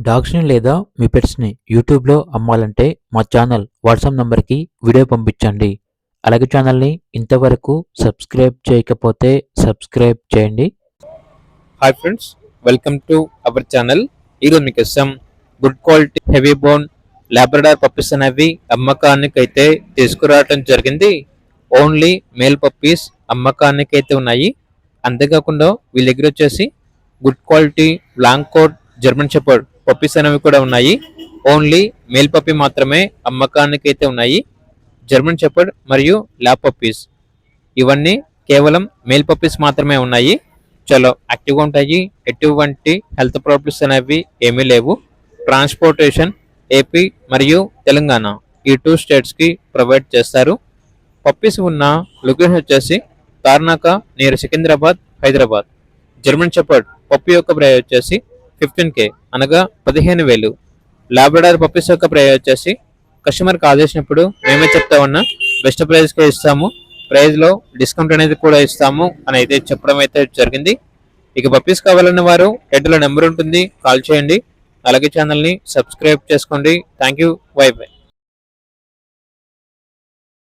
డాగ్స్‌ని లేదా మీ పెట్స్‌ని యూట్యూబ్‌లో అమ్మాలంటే మా ఛానల్ వాట్సాప్ నంబర్‌కి వీడియో పంపించండి. అలాగే ఛానల్‌ని ఇంతవరకు సబ్స్క్రైబ్ చేయకపోతే సబ్స్క్రైబ్ చేయండి. Hi friends, welcome to our channel. ఈరోజు మీకోసం good quality heavy bone Labrador puppies అనేవి అమ్మకానికి అయితే తీసుకురావడం జరిగింది. ఓన్లీ మేల్ పప్పీస్ అమ్మకానికి అయితే ఉన్నాయి. అంతేకాకుండా వీళ్ళ దగ్గర వచ్చేసి good quality long coat German shepherd puppies అనేవి కూడా ఉన్నాయి. ఓన్లీ మేల్ పప్పీ మాత్రమే అమ్మకానికి అయితే ఉన్నాయి. జర్మన్ షెపర్డ్ మరియు ల్యాబ్ పప్పీస్ ఇవన్నీ కేవలం మేల్ పప్పీస్ మాత్రమే ఉన్నాయి. చాలా యాక్టివ్గా ఉంటాయి. ఎటువంటి హెల్త్ ప్రాబ్లమ్స్ అనేవి ఏమీ లేవు. ట్రాన్స్పోర్టేషన్ ఏపీ మరియు తెలంగాణ ఈ 2 స్టేట్స్కి ప్రొవైడ్ చేస్తారు. పప్పీస్ ఉన్న లొకేషన్ వచ్చేసి Tarnaka near Secunderabad, Hyderabad. German shepherd puppy యొక్క ప్రైస్ వచ్చేసి 15K అనగా 15,000. లాబ్రడార్ పప్పీస్ యొక్క ప్రైస్ వచ్చేసి కస్టమర్కి ఆదేశించినప్పుడు మేమే చెప్తా ఉన్నా బెస్ట్ ప్రైస్కే ఇస్తాము, ప్రైస్లో డిస్కౌంట్ అనేది కూడా ఇస్తాము అని అయితే చెప్పడం అయితే జరిగింది. ఇక పప్పీస్ కావాలన్న వారు హెడ్లో నెంబర్ ఉంటుంది, కాల్ చేయండి. అలాగే ఛానల్ని సబ్స్క్రైబ్ చేసుకోండి. Thank you, by by.